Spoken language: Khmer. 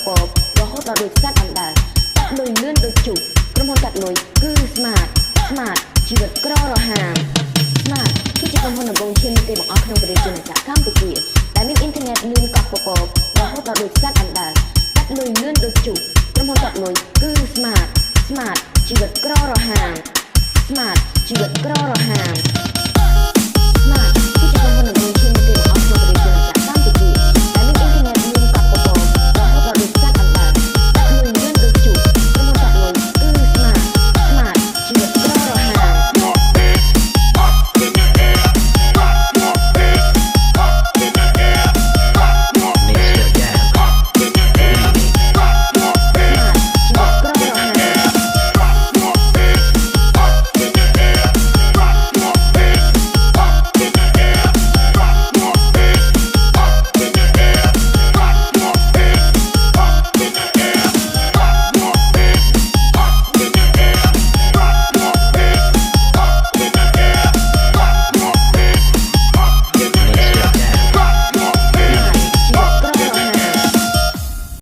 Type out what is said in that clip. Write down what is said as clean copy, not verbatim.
បរហូតដល់ដូចសត្វអណ្ដើកកាត់លុយលឿនដូចជុកក្រុមហ៊ុនកាត់លុយគឺ Smart ជីវិតក្ររហាម Smart គឺជាក្រុមហ៊ុនដំបូងឈានគេបង្អស់ក្នុងប្រទេសជាណាចក្រកម្ពុជាដែលមានអ៊ីនធឺណិតលឿនកក់ពពករហូតដល់ដូចសត្វអណ្ដើកកាត់លុយលឿនដូចជុកក្រុមហ៊ុនកាត់លុយគឺ Smart ជីវិតក្ររហាម Smart ជីវិតក្ររហាម Smart គឺជាក្រុមហ៊ុនដំបូង